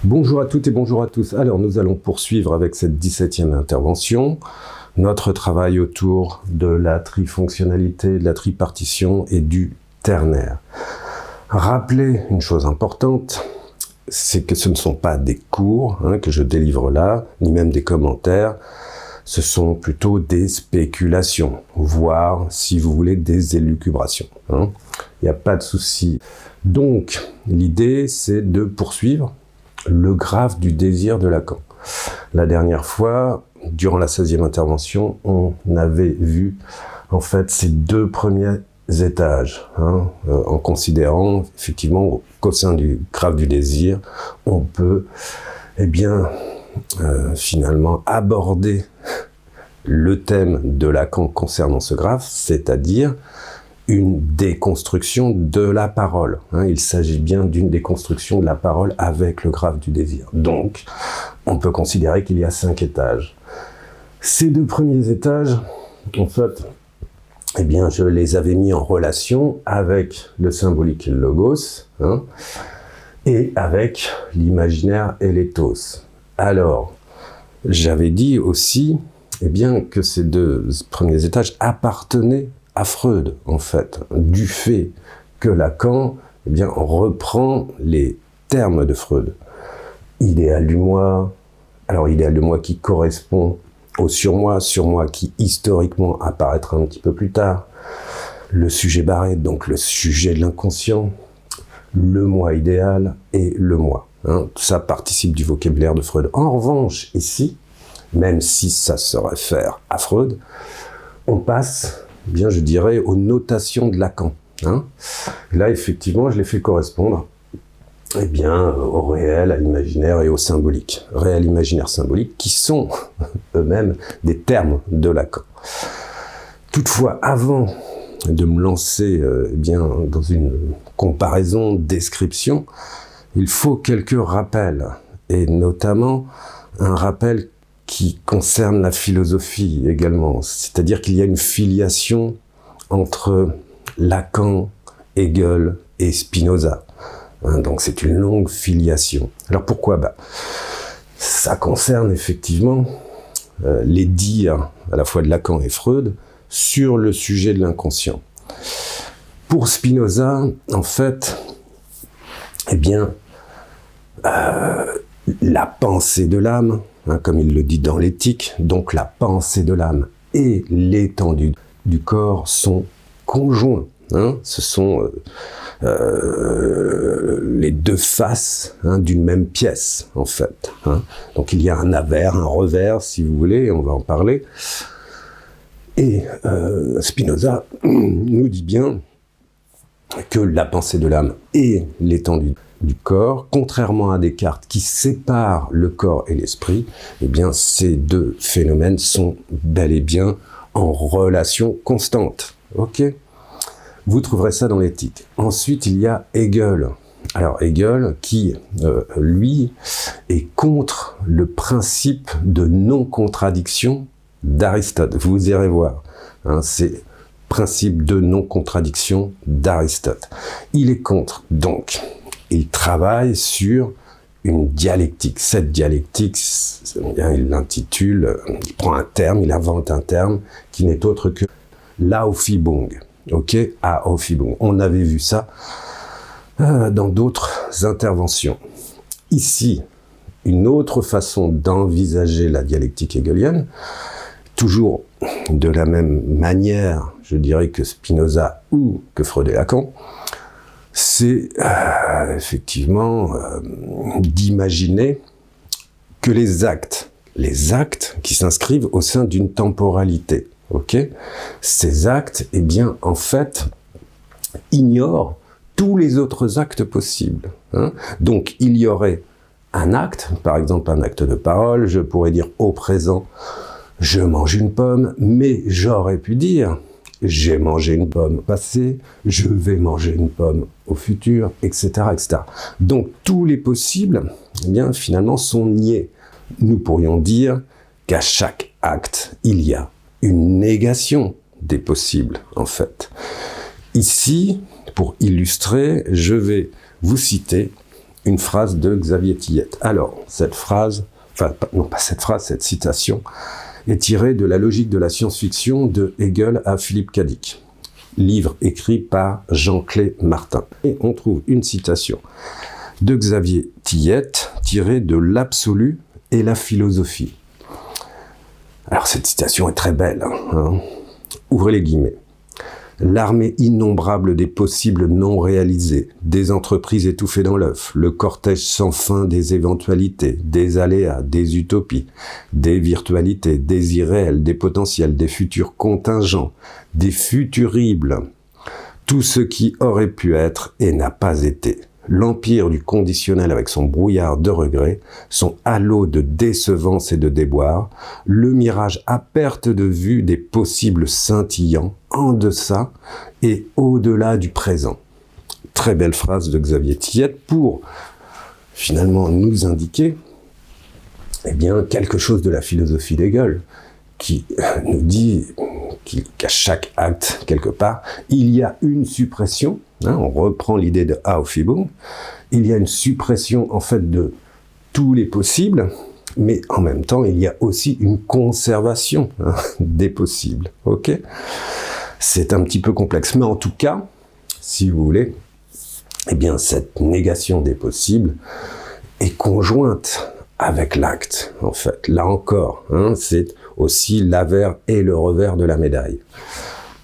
Bonjour à toutes et bonjour à tous. Alors, nous allons poursuivre avec cette 17e intervention, notre travail autour de la trifonctionnalité, de la tripartition et du ternaire. Rappelez une chose importante, c'est que ce ne sont pas des cours que je délivre là, ni même des commentaires, ce sont plutôt des spéculations, voire, si vous voulez, des élucubrations. Il n'y a pas de souci. Donc, l'idée, c'est de poursuivre le graphe du désir de Lacan. La dernière fois, durant la 16e intervention, on avait vu en fait ces deux premiers étages, en considérant effectivement qu'au sein du graphe du désir, on peut finalement aborder le thème de Lacan concernant ce graphe, c'est-à-dire une déconstruction de la parole. Il s'agit bien d'une déconstruction de la parole avec le graphe du désir. Donc, on peut considérer qu'il y a 5 étages. Ces deux premiers étages, en fait, je les avais mis en relation avec le symbolique et le logos, et avec l'imaginaire et l'éthos. Alors, j'avais dit aussi, que ces deux premiers étages appartenaient à Freud, en fait, du fait que Lacan, reprend les termes de Freud. Idéal du moi, alors idéal du moi qui correspond au surmoi qui historiquement apparaîtra un petit peu plus tard, le sujet barré, donc le sujet de l'inconscient, le moi idéal et le moi. Tout ça participe du vocabulaire de Freud. En revanche, ici, même si ça se réfère à Freud, on passe, je dirais, aux notations de Lacan. Là, effectivement, je les fais correspondre au réel, à l'imaginaire et au symbolique. Réel, imaginaire, symbolique, qui sont eux-mêmes des termes de Lacan. Toutefois, avant de me lancer dans une comparaison, description, il faut quelques rappels, et notamment un rappel qui concerne la philosophie également, c'est-à-dire qu'il y a une filiation entre Lacan, Hegel et Spinoza. Donc c'est une longue filiation. Alors pourquoi ? Ça concerne effectivement les dires à la fois de Lacan et Freud sur le sujet de l'inconscient. Pour Spinoza, en fait, la pensée de l'âme, comme il le dit dans l'éthique, donc la pensée de l'âme et l'étendue du corps sont conjoints. Ce sont les deux faces d'une même pièce, en fait. Donc il y a un avers, un revers, si vous voulez, on va en parler. Et Spinoza nous dit bien que la pensée de l'âme et l'étendue du corps, contrairement à Descartes qui sépare le corps et l'esprit, ces deux phénomènes sont bel et bien en relation constante. Ok ? Vous trouverez ça dans l'éthique. Ensuite, il y a Hegel. Alors Hegel qui, lui, est contre le principe de non-contradiction d'Aristote. Vous irez voir. C'est principe de non-contradiction d'Aristote. Il est contre, donc, il travaille sur une dialectique. Cette dialectique, il l'intitule, il prend un terme, il invente un terme qui n'est autre que l'Aufhebung. Ok, Aufhebung. On avait vu ça dans d'autres interventions. Ici, une autre façon d'envisager la dialectique hegelienne, toujours de la même manière, je dirais, que Spinoza ou que Freud et Lacan, c'est effectivement d'imaginer que les actes qui s'inscrivent au sein d'une temporalité, ces actes, en fait, ignorent tous les autres actes possibles. Donc, il y aurait un acte, par exemple un acte de parole, je pourrais dire au présent, je mange une pomme, mais j'aurais pu dire, j'ai mangé une pomme au passé, je vais manger une pomme au futur, etc., etc. Donc, tous les possibles, finalement, sont niés. Nous pourrions dire qu'à chaque acte, il y a une négation des possibles, en fait. Ici, pour illustrer, je vais vous citer une phrase de Xavier Tillet. Alors, cette phrase, enfin, non pas cette phrase, cette citation, est tirée de La logique de la science-fiction de Hegel à Philippe Cadic, livre écrit par Jean-Clé Martin. Et on trouve une citation de Xavier Tillet tirée de L'absolu et la philosophie. Alors cette citation est très belle, hein. Ouvrez les guillemets. L'armée innombrable des possibles non réalisés, des entreprises étouffées dans l'œuf, le cortège sans fin des éventualités, des aléas, des utopies, des virtualités, des irréels, des potentiels, des futurs contingents, des futuribles, tout ce qui aurait pu être et n'a pas été. L'empire du conditionnel avec son brouillard de regrets, son halo de décevance et de déboire, le mirage à perte de vue des possibles scintillants, en deçà et au-delà du présent. Très belle phrase de Xavier Tillet pour finalement nous indiquer quelque chose de la philosophie d'Hegel qui nous dit qu'à chaque acte, quelque part, il y a une suppression, on reprend l'idée de Aufhebung, il y a une suppression en fait de tous les possibles, mais en même temps, il y a aussi une conservation des possibles. Ok ? C'est un petit peu complexe, mais en tout cas, si vous voulez, cette négation des possibles est conjointe avec l'acte, en fait. Là encore, c'est aussi l'avers et le revers de la médaille.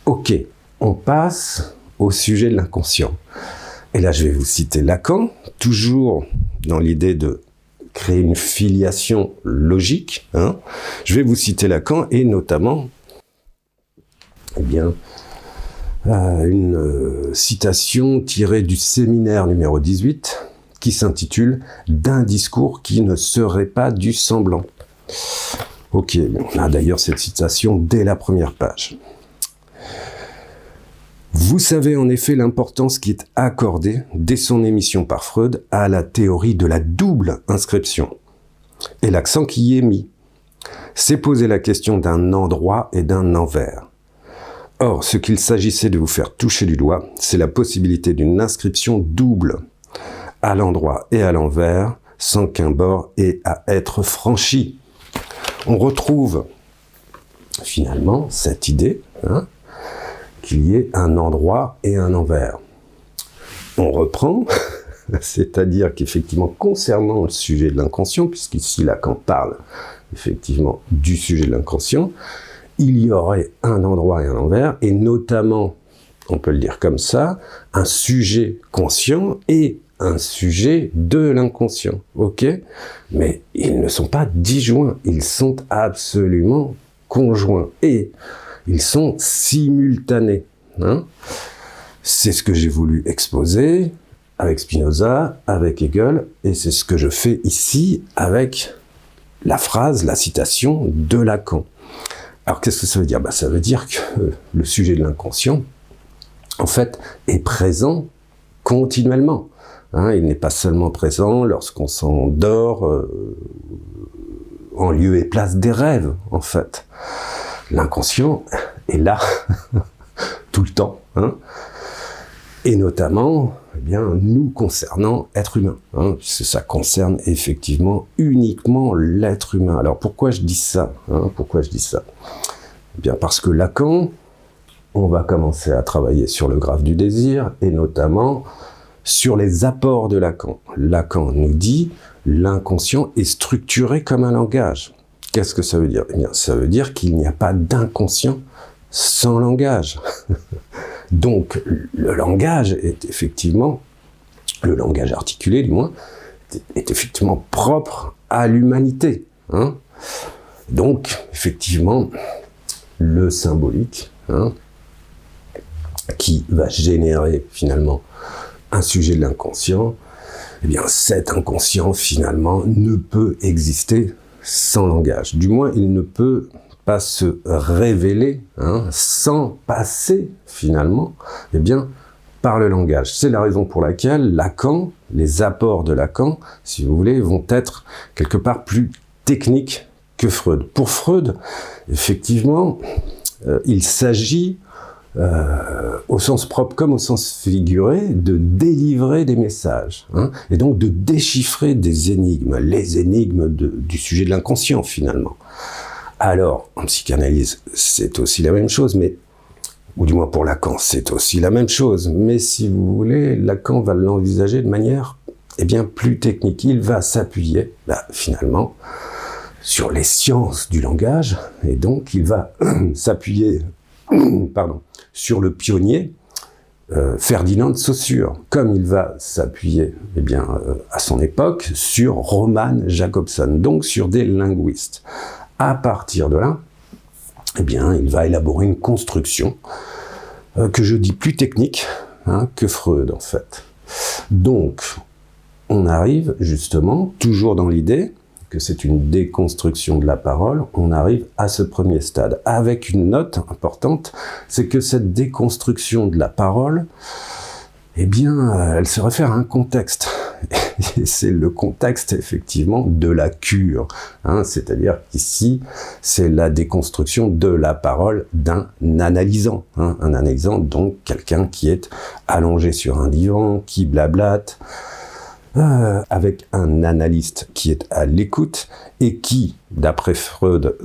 Ok, on passe au sujet de l'inconscient. Et là, je vais vous citer Lacan, toujours dans l'idée de créer une filiation logique. Je vais vous citer Lacan et notamment, une citation tirée du séminaire numéro 18 qui s'intitule « D'un discours qui ne serait pas du semblant ». Ok, on a d'ailleurs cette citation dès la première page. Vous savez en effet l'importance qui est accordée, dès son émission par Freud, à la théorie de la double inscription, et l'accent qui y est mis. C'est poser la question d'un endroit et d'un envers. Or, ce qu'il s'agissait de vous faire toucher du doigt, c'est la possibilité d'une inscription double, à l'endroit et à l'envers, sans qu'un bord ait à être franchi. On retrouve finalement cette idée qu'il y ait un endroit et un envers. On reprend, c'est-à-dire qu'effectivement, concernant le sujet de l'inconscient, puisqu'ici Lacan parle effectivement du sujet de l'inconscient, il y aurait un endroit et un envers, et notamment, on peut le dire comme ça, un sujet conscient et un sujet de l'inconscient, ok ? Mais ils ne sont pas disjoints, ils sont absolument conjoints, et ils sont simultanés. C'est ce que j'ai voulu exposer avec Spinoza, avec Hegel, et c'est ce que je fais ici avec la phrase, la citation de Lacan. Alors qu'est-ce que ça veut dire ? Ça veut dire que le sujet de l'inconscient, en fait, est présent continuellement. Il n'est pas seulement présent lorsqu'on s'endort en lieu et place des rêves, en fait. L'inconscient est là, tout le temps, et notamment, nous concernant être humain, puisque ça concerne effectivement uniquement l'être humain. Alors pourquoi je dis ça ? Parce que Lacan, on va commencer à travailler sur le graphe du désir, et notamment sur les apports de Lacan. Lacan nous dit l'inconscient est structuré comme un langage. Qu'est-ce que ça veut dire ? Ça veut dire qu'il n'y a pas d'inconscient sans langage. Donc, le langage est effectivement, le langage articulé du moins, est effectivement propre à l'humanité. Donc, effectivement, le symbolique, qui va générer finalement un sujet de l'inconscient, cet inconscient finalement ne peut exister sans langage. Du moins, il ne peut pas se révéler sans passer finalement par le langage. C'est la raison pour laquelle Lacan, les apports de Lacan, si vous voulez, vont être quelque part plus techniques que Freud. Pour Freud, effectivement, il s'agit au sens propre comme au sens figuré, de délivrer des messages, hein, et donc de déchiffrer des énigmes, les énigmes du sujet de l'inconscient finalement. Alors, en psychanalyse, c'est aussi la même chose, mais, ou du moins pour Lacan, c'est aussi la même chose, mais si vous voulez, Lacan va l'envisager de manière, bien, plus technique. Il va s'appuyer, finalement, sur les sciences du langage, et donc il va s'appuyer sur le pionnier Ferdinand de Saussure, comme il va s'appuyer à son époque sur Roman Jakobson, donc sur des linguistes. À partir de là, il va élaborer une construction que je dis plus technique que Freud en fait. Donc, on arrive justement, toujours dans l'idée que c'est une déconstruction de la parole, on arrive à ce premier stade, avec une note importante, c'est que cette déconstruction de la parole, elle se réfère à un contexte. Et c'est le contexte, effectivement, de la cure. C'est-à-dire qu'ici, c'est la déconstruction de la parole d'un analysant. Un analysant, donc, quelqu'un qui est allongé sur un divan, qui blablate, avec un analyste qui est à l'écoute et qui, d'après Freud,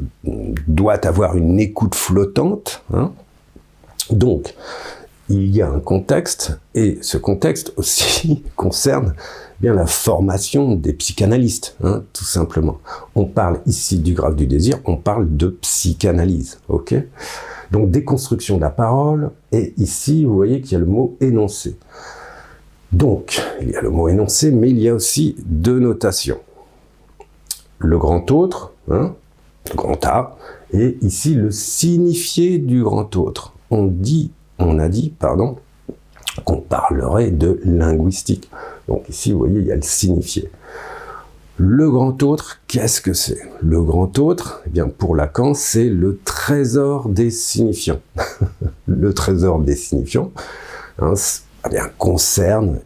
doit avoir une écoute flottante. Donc, il y a un contexte, et ce contexte aussi concerne la formation des psychanalystes, tout simplement. On parle ici du graphe du désir, on parle de psychanalyse, ok ? Donc, déconstruction de la parole, et ici, vous voyez qu'il y a le mot énoncé. Donc, il y a le mot énoncé, mais il y a aussi deux notations. Le grand autre, le grand A, et ici le signifié du grand autre. On a dit, qu'on parlerait de linguistique. Donc ici, vous voyez, il y a le signifié. Le grand autre, qu'est-ce que c'est ? Le grand autre, pour Lacan, c'est le trésor des signifiants. Le trésor des signifiants, concerne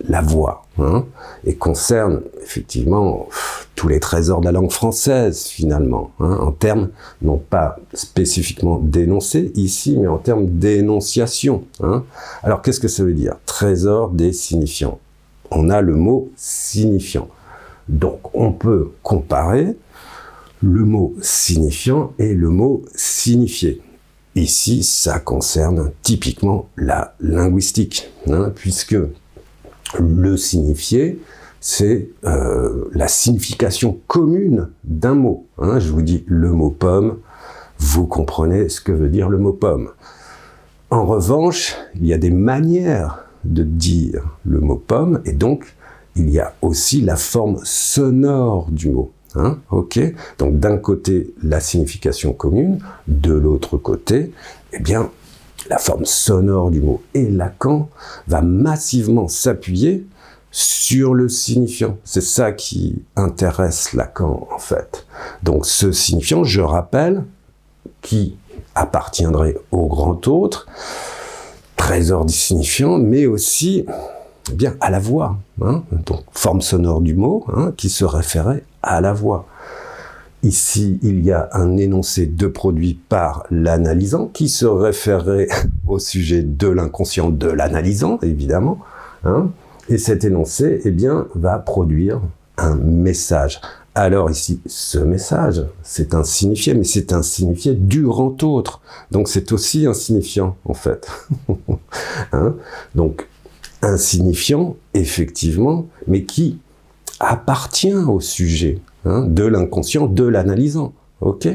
la voix, et concerne effectivement tous les trésors de la langue française finalement, en termes non pas spécifiquement d'énoncé ici, mais en termes d'énonciation. Alors qu'est-ce que ça veut dire ? Trésor des signifiants. On a le mot signifiant. Donc on peut comparer le mot signifiant et le mot signifié. Ici, ça concerne typiquement la linguistique, puisque le signifié, c'est la signification commune d'un mot. Je vous dis le mot pomme, vous comprenez ce que veut dire le mot pomme. En revanche, il y a des manières de dire le mot pomme, et donc il y a aussi la forme sonore du mot. Ok. Donc d'un côté la signification commune, de l'autre côté, la forme sonore du mot. Et Lacan va massivement s'appuyer sur le signifiant. C'est ça qui intéresse Lacan en fait. Donc ce signifiant, je rappelle, qui appartiendrait au grand autre, trésor du signifiant, mais aussi à la voix, donc forme sonore du mot, qui se référait à la voix. Ici, il y a un énoncé de produit par l'analysant qui se référait au sujet de l'inconscient de l'analysant, évidemment, et cet énoncé, va produire un message. Alors ici, ce message, c'est un signifié, mais c'est un signifié du grand autre. Donc c'est aussi un signifiant, en fait. Donc, un signifiant, effectivement, mais qui appartient au sujet de l'inconscient, de l'analysant. Ok ?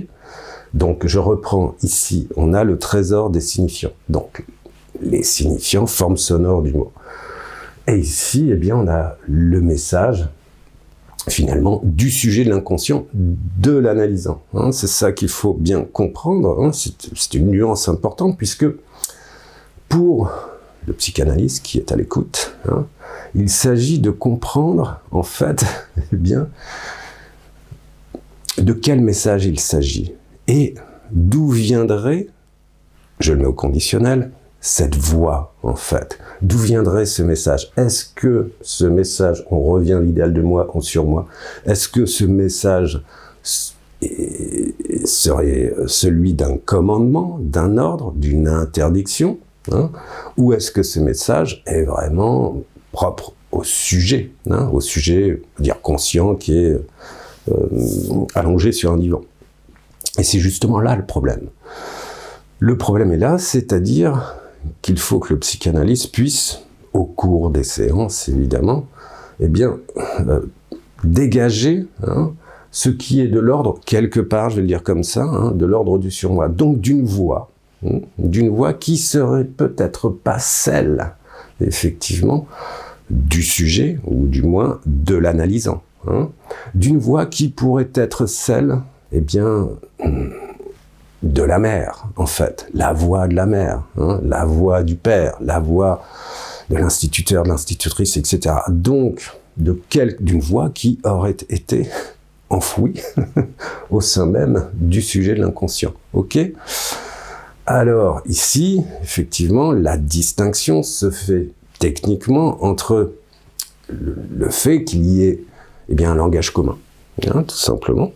Donc, je reprends ici, on a le trésor des signifiants. Donc, les signifiants, forme sonore du mot. Et ici, on a le message, finalement, du sujet de l'inconscient, de l'analysant. C'est ça qu'il faut bien comprendre. C'est une nuance importante, puisque pour le psychanalyste qui est à l'écoute, il s'agit de comprendre, en fait, de quel message il s'agit et d'où viendrait, je le mets au conditionnel, cette voix, en fait. D'où viendrait ce message ? Est-ce que ce message, on revient à l'idéal de moi sur moi, est-ce que ce message serait celui d'un commandement, d'un ordre, d'une interdiction, hein, ou est-ce que ce message est vraiment propre au sujet, au sujet, on va dire conscient, qui est allongé sur un divan. Et c'est justement là le problème. Le problème est là, c'est-à-dire qu'il faut que le psychanalyste puisse, au cours des séances évidemment, eh bien, dégager ce qui est de l'ordre, quelque part, je vais le dire comme ça, de l'ordre du surmoi. Donc d'une voix qui serait peut-être pas celle, effectivement, du sujet, ou du moins de l'analysant. D'une voix qui pourrait être celle, eh bien, de la mère, en fait. La voix de la mère, la voix du père, la voix de l'instituteur, de l'institutrice, etc. Donc, d'une voix qui aurait été enfouie au sein même du sujet de l'inconscient. Ok ? Alors, ici, effectivement, la distinction se fait techniquement entre le fait qu'il y ait un langage commun, tout simplement,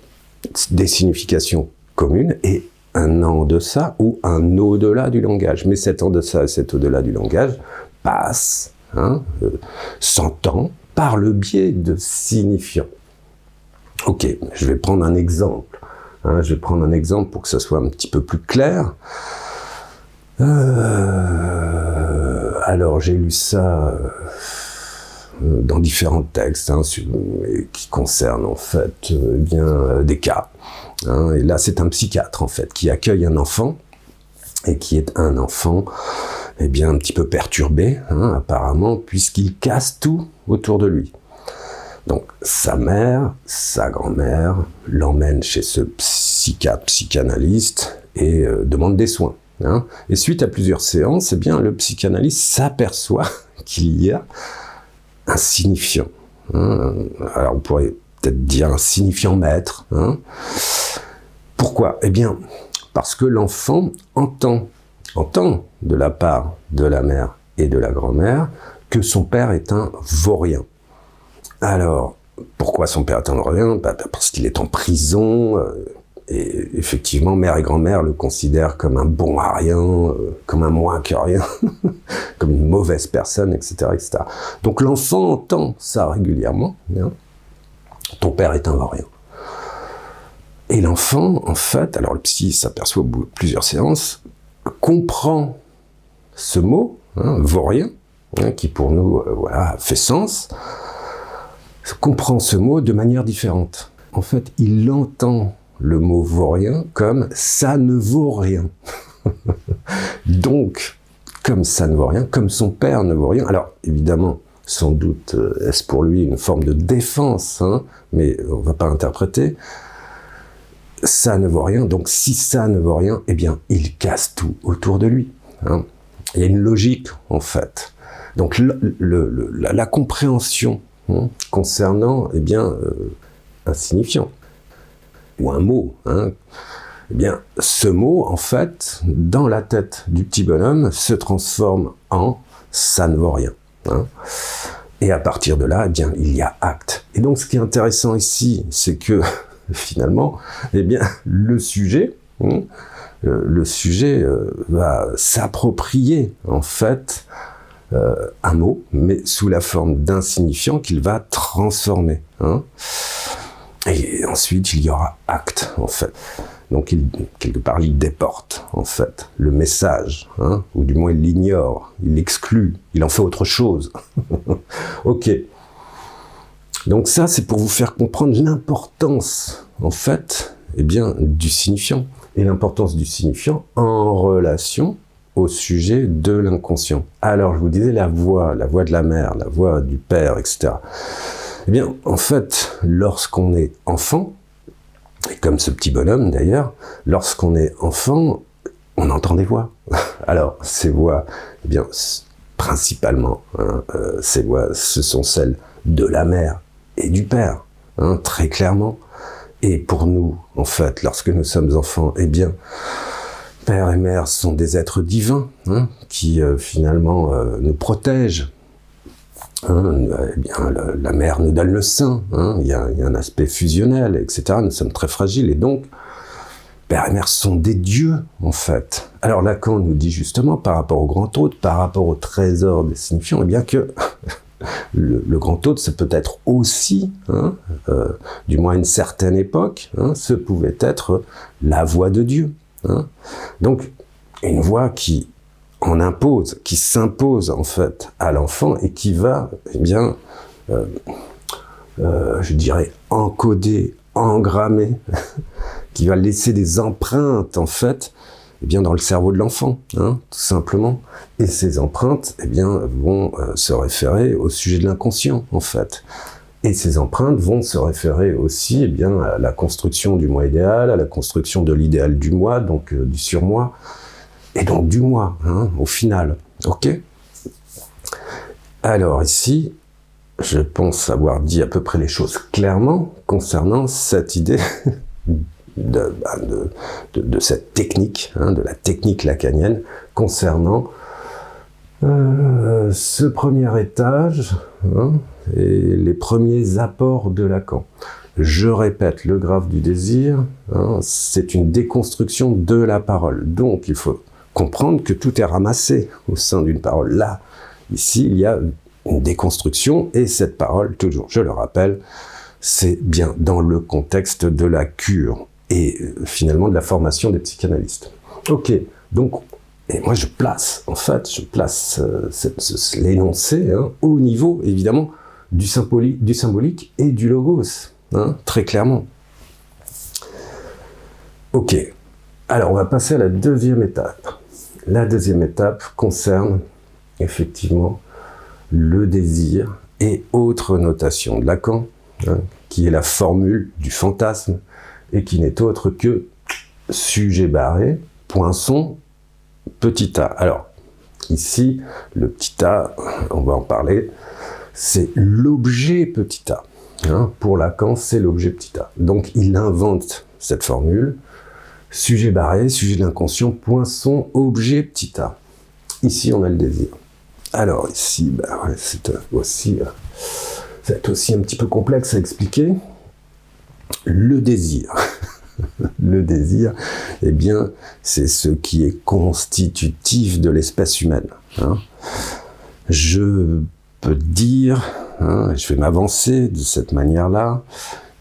des significations communes et un en deçà ou un au-delà du langage. Mais cet en deçà et cet au-delà du langage passe, s'entend par le biais de signifiants. Ok, je vais prendre un exemple. Je vais prendre un exemple pour que ça soit un petit peu plus clair. Alors, j'ai lu ça dans différents textes qui concernent en fait des cas. Et là, c'est un psychiatre en fait qui accueille un enfant et qui est un enfant un petit peu perturbé apparemment puisqu'il casse tout autour de lui. Donc, sa mère, sa grand-mère l'emmène chez ce psychiatre, psychanalyste et demande des soins. Et suite à plusieurs séances, le psychanalyste s'aperçoit qu'il y a un signifiant. Alors, on pourrait peut-être dire un signifiant maître. Pourquoi ? Parce que l'enfant entend de la part de la mère et de la grand-mère que son père est un vaurien. Alors, pourquoi son père est un vaurien ? Parce qu'il est en prison, et effectivement, mère et grand-mère le considèrent comme un bon à rien, comme un moins que rien, comme une mauvaise personne, etc., etc. Donc l'enfant entend ça régulièrement. Ton père est un vaurien. Et l'enfant, en fait, alors le psy s'aperçoit au bout de plusieurs séances, comprend ce mot, vaurien, qui pour nous, fait sens, comprend ce mot de manière différente. En fait, il entend le mot vaurien comme ça ne vaut rien. Donc, comme ça ne vaut rien, comme son père ne vaut rien. Alors, évidemment, sans doute est-ce pour lui une forme de défense, mais on ne va pas interpréter. Ça ne vaut rien, donc si ça ne vaut rien, il casse tout autour de lui. Il y a une logique, en fait. Donc, la compréhension concernant, un signifiant, ou un mot, ce mot, en fait, dans la tête du petit bonhomme, se transforme en « ça ne vaut rien ». Et à partir de là, il y a acte. Et donc, ce qui est intéressant ici, c'est que, finalement, le sujet va s'approprier, en fait, un mot, mais sous la forme d'un signifiant qu'il va transformer. Et ensuite, il y aura acte, en fait. Donc, quelque part, il déporte, en fait, le message, ou du moins, il l'ignore, il l'exclut, il en fait autre chose. Ok. Donc ça, c'est pour vous faire comprendre l'importance, en fait, du signifiant. Et l'importance du signifiant en relation au sujet de l'inconscient. Alors, je vous disais la voix de la mère, la voix du père, etc. En fait, lorsqu'on est enfant, et comme ce petit bonhomme d'ailleurs, lorsqu'on est enfant, on entend des voix. Alors, ces voix, principalement, ces voix, ce sont celles de la mère et du père, très clairement. Et pour nous, en fait, lorsque nous sommes enfants, père et mère sont des êtres divins qui, finalement, nous protègent Eh bien, la mère nous donne le sein, il y a un aspect fusionnel, etc. Nous sommes très fragiles, et donc, père et mère sont des dieux, en fait. Alors Lacan nous dit justement, par rapport au grand hôte, par rapport au trésor des signifiants, eh bien que le grand hôte, ça peut être aussi, du moins à une certaine époque, ce pouvait être la voix de Dieu. Donc, une voix qui en impose, qui s'impose en fait à l'enfant et qui va, eh bien, je dirais, encoder, engrammer, qui va laisser des empreintes en fait, eh bien, dans le cerveau de l'enfant, tout simplement. Et ces empreintes, eh bien, vont se référer au sujet de l'inconscient, en fait. Et ces empreintes vont se référer aussi, eh bien, à la construction du moi idéal, à la construction de l'idéal du moi, donc du surmoi, et donc du moi, au final. Ok ? Alors ici, je pense avoir dit à peu près les choses clairement concernant cette idée de cette technique, de la technique lacanienne, concernant ce premier étage et les premiers apports de Lacan. Je répète, le graphe du désir, c'est une déconstruction de la parole. Donc, il faut comprendre que tout est ramassé au sein d'une parole. Là, ici, il y a une déconstruction, et cette parole, toujours, je le rappelle, c'est bien dans le contexte de la cure et finalement de la formation des psychanalystes. Ok, donc, et moi je place l'énoncé au niveau, évidemment, du symbolique et du logos, très clairement. Ok, alors on va passer à la deuxième étape. La deuxième étape concerne effectivement le désir et autres notations de Lacan, qui est la formule du fantasme et qui n'est autre que sujet barré, poinçon, petit a. Alors, ici, le petit a, on va en parler, c'est l'objet petit a. Pour Lacan, c'est l'objet petit a. Donc, il invente cette formule, sujet barré, sujet de l'inconscient, poinçon, objet petit a. Ici, on a le désir. Alors, ici, c'est aussi un petit peu complexe à expliquer. Le désir. Le désir, eh bien, c'est ce qui est constitutif de l'espèce humaine. Je peux dire, je vais m'avancer de cette manière-là,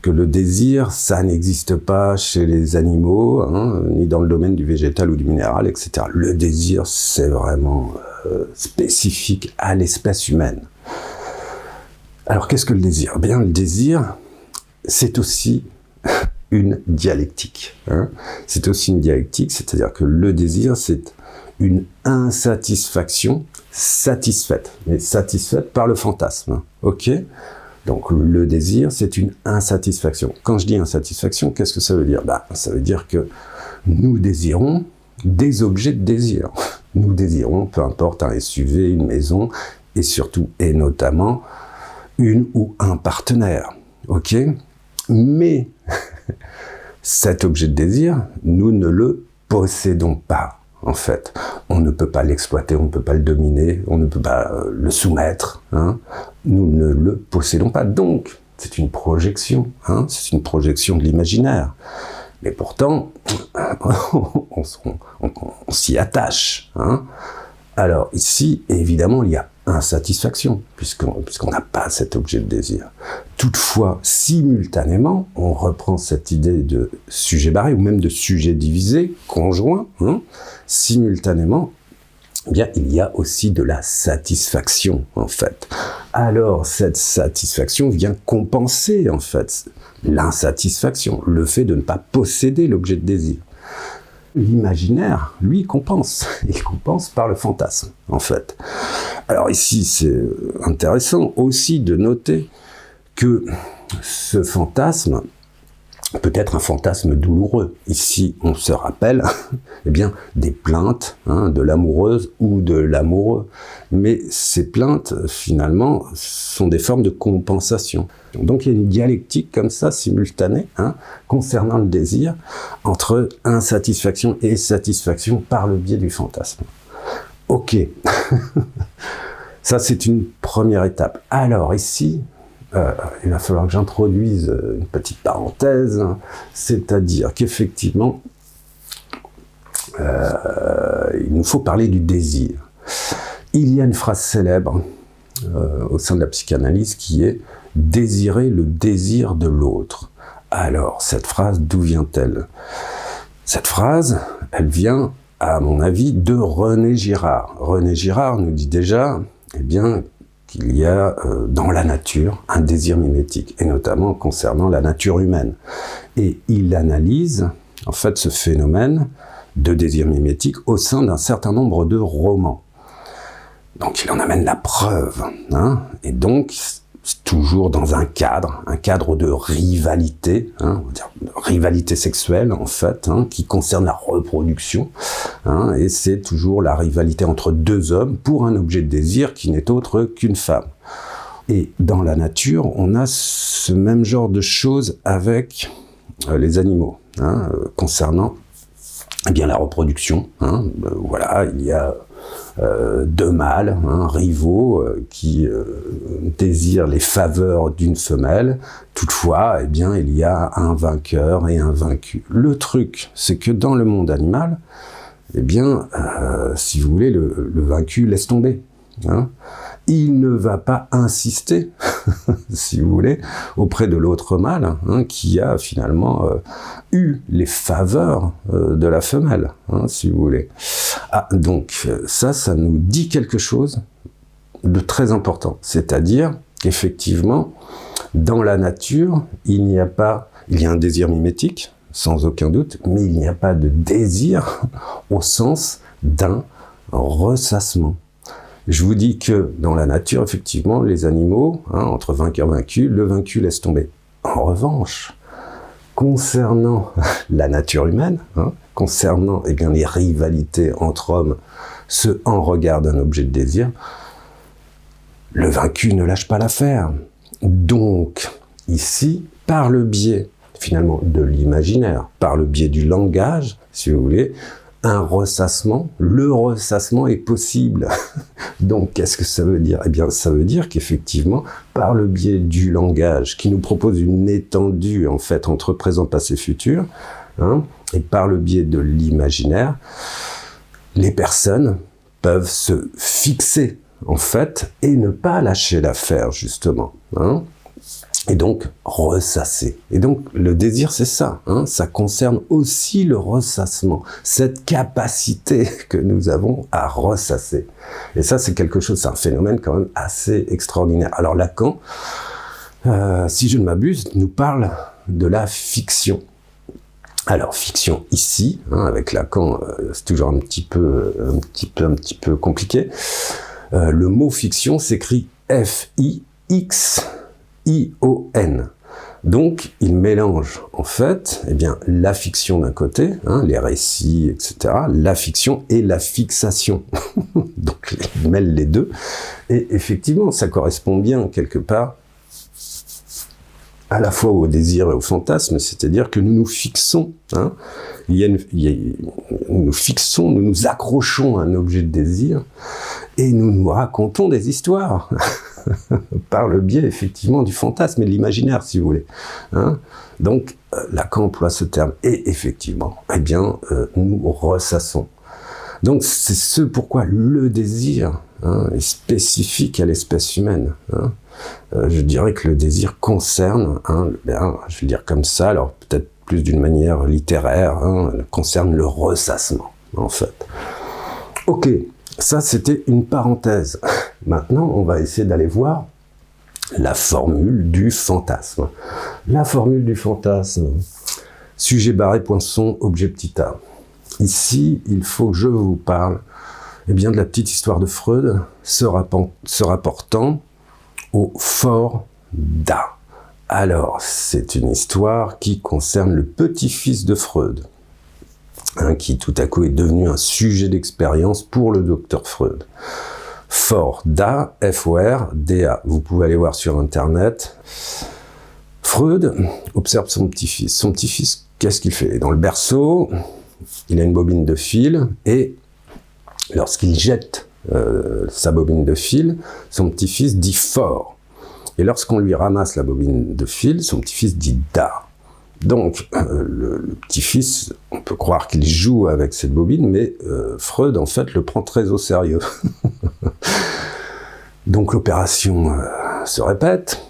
que le désir, ça n'existe pas chez les animaux, ni dans le domaine du végétal ou du minéral, etc. Le désir, c'est vraiment spécifique à l'espèce humaine. Alors, qu'est-ce que le désir ? Eh bien, le désir, c'est aussi une dialectique. C'est aussi une dialectique, c'est-à-dire que le désir, c'est une insatisfaction satisfaite, mais satisfaite par le fantasme. Ok ? Donc le désir, c'est une insatisfaction. Quand je dis insatisfaction, qu'est-ce que ça veut dire ? Ça veut dire que nous désirons des objets de désir. Nous désirons, peu importe, un SUV, une maison, et surtout, et notamment, une ou un partenaire. Ok ? Mais cet objet de désir, nous ne le possédons pas, en fait. On ne peut pas l'exploiter, on ne peut pas le dominer, on ne peut pas le soumettre. Nous ne le possédons pas. Donc, c'est une projection, c'est une projection de l'imaginaire. Mais pourtant, on s'y attache. Alors ici, évidemment, il y a insatisfaction, puisqu'on n'a pas cet objet de désir. Toutefois, simultanément, on reprend cette idée de sujet barré, ou même de sujet divisé, conjoint, simultanément, eh bien, il y a aussi de la satisfaction, en fait. Alors, cette satisfaction vient compenser, en fait, l'insatisfaction, le fait de ne pas posséder l'objet de désir. L'imaginaire, lui, compense. Il compense par le fantasme, en fait. Alors ici, c'est intéressant aussi de noter que ce fantasme peut être un fantasme douloureux. Ici, on se rappelle eh bien, des plaintes de l'amoureuse ou de l'amoureux. Mais ces plaintes, finalement, sont des formes de compensation. Donc il y a une dialectique comme ça, simultanée, concernant le désir, entre insatisfaction et satisfaction par le biais du fantasme. Ok. Ça, c'est une première étape. Alors ici, il va falloir que j'introduise une petite parenthèse, hein, c'est-à-dire qu'effectivement, il nous faut parler du désir. Il y a une phrase célèbre au sein de la psychanalyse qui est « désirer le désir de l'autre ». Alors, cette phrase, d'où vient-elle? Cette phrase, elle vient, à mon avis, de René Girard. René Girard nous dit déjà, eh bien, qu'il y a dans la nature un désir mimétique, et notamment concernant la nature humaine. Et il analyse, en fait, ce phénomène de désir mimétique au sein d'un certain nombre de romans. Donc il en amène la preuve, hein, et donc toujours dans un cadre de rivalité, hein, on va dire rivalité sexuelle en fait, hein, qui concerne la reproduction, hein, et c'est toujours la rivalité entre deux hommes pour un objet de désir qui n'est autre qu'une femme. Et dans la nature, on a ce même genre de choses avec les animaux, hein, concernant eh bien la reproduction, hein, voilà, il y a deux mâles, hein, rivaux, qui désirent les faveurs d'une femelle. Toutefois, eh bien, il y a un vainqueur et un vaincu. Le truc, c'est que dans le monde animal, eh bien, si vous voulez, le vaincu laisse tomber, hein. Il ne va pas insister, si vous voulez, auprès de l'autre mâle, hein, qui a finalement eu les faveurs de la femelle, hein, si vous voulez. Ah, donc ça nous dit quelque chose de très important, c'est-à-dire qu'effectivement, dans la nature, il y a un désir mimétique, sans aucun doute, mais il n'y a pas de désir au sens d'un ressassement. Je vous dis que dans la nature, effectivement, les animaux, hein, entre vainqueur et vaincu, le vaincu laisse tomber. En revanche, concernant la nature humaine, hein, concernant eh bien, les rivalités entre hommes, ce en regard d'un objet de désir, le vaincu ne lâche pas l'affaire. Donc, ici, par le biais, finalement, de l'imaginaire, par le biais du langage, si vous voulez, un ressassement, le ressassement est possible. Donc, qu'est-ce que ça veut dire? Eh bien, ça veut dire qu'effectivement, par le biais du langage, qui nous propose une étendue, en fait, entre présent, passé, futur, hein, et par le biais de l'imaginaire, les personnes peuvent se fixer, en fait, et ne pas lâcher l'affaire, justement, hein. Et donc, ressasser. Et donc, le désir, c'est ça, hein, ça concerne aussi le ressassement, cette capacité que nous avons à ressasser. Et ça, c'est quelque chose, c'est un phénomène quand même assez extraordinaire. Alors Lacan, si je ne m'abuse, nous parle de la fiction. Alors, fiction ici, hein, avec Lacan, c'est toujours un petit peu compliqué. Le mot fiction s'écrit F-I-X-I-O-N. Donc, il mélange, en fait, eh bien, la fiction d'un côté, hein, les récits, etc., la fiction et la fixation. Donc, il mêle les deux. Et effectivement, ça correspond bien, quelque part, à la fois au désir et au fantasme, c'est-à-dire que nous nous fixons, hein, nous nous accrochons à un objet de désir, et nous nous racontons des histoires, par le biais, effectivement, du fantasme et de l'imaginaire, si vous voulez. Hein. Donc, Lacan emploie ce terme, et effectivement, eh bien, nous ressassons. Donc, c'est ce pourquoi le désir, hein, est spécifique à l'espèce humaine, hein. Je dirais que le désir concerne, hein, je vais dire comme ça, alors peut-être plus d'une manière littéraire, hein, concerne le ressassement, en fait. Ok, ça c'était une parenthèse. Maintenant, on va essayer d'aller voir la formule du fantasme. La formule du fantasme, sujet barré, poinçon, objet petit a. Ici, il faut que je vous parle eh bien, de la petite histoire de Freud se rapportant au fort d'A. Alors, c'est une histoire qui concerne le petit-fils de Freud, hein, qui tout à coup est devenu un sujet d'expérience pour le docteur Freud. Fort d'A, F-O-R-D-A. Vous pouvez aller voir sur Internet. Freud observe son petit-fils. Son petit-fils, qu'est-ce qu'il fait? Dans le berceau, il a une bobine de fil, et lorsqu'il jette sa bobine de fil, son petit-fils dit fort. Et lorsqu'on lui ramasse la bobine de fil, son petit-fils dit da. Donc, le petit-fils, on peut croire qu'il joue avec cette bobine, mais Freud, en fait, le prend très au sérieux. Donc, l'opération se répète,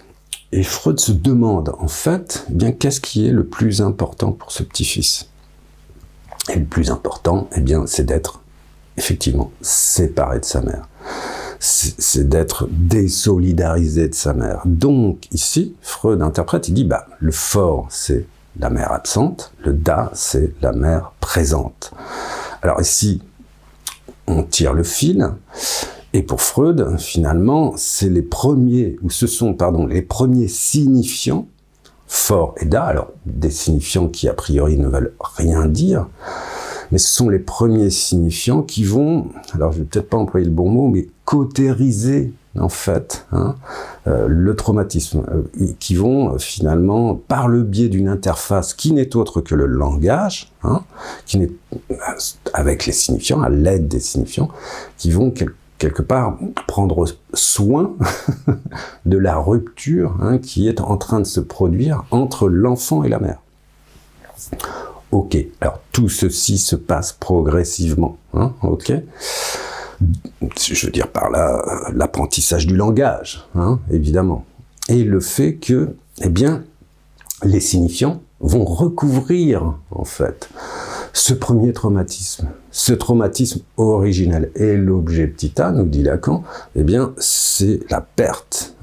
et Freud se demande, en fait, eh bien, qu'est-ce qui est le plus important pour ce petit-fils? Et le plus important, eh bien, c'est d'être, effectivement, séparé de sa mère. C'est d'être désolidarisé de sa mère. Donc, ici, Freud interprète, il dit, bah, le fort, c'est la mère absente, le da, c'est la mère présente. Alors ici, on tire le fil, et pour Freud, finalement, c'est les premiers, ou ce sont, pardon, les premiers signifiants, fort et da, alors des signifiants qui a priori ne veulent rien dire, mais ce sont les premiers signifiants qui vont, alors je vais peut-être pas employer le bon mot, mais cautériser en fait le traumatisme, qui vont finalement, par le biais d'une interface qui n'est autre que le langage, qui n'est avec les signifiants, à l'aide des signifiants, qui vont quelque part prendre soin de la rupture qui est en train de se produire entre l'enfant et la mère. Ok, alors tout ceci se passe progressivement, ok. Je veux dire par là l'apprentissage du langage, évidemment, et le fait que, eh bien, les signifiants vont recouvrir en fait ce premier traumatisme, ce traumatisme originel. Et l'objet petit a, nous dit Lacan, eh bien, c'est la perte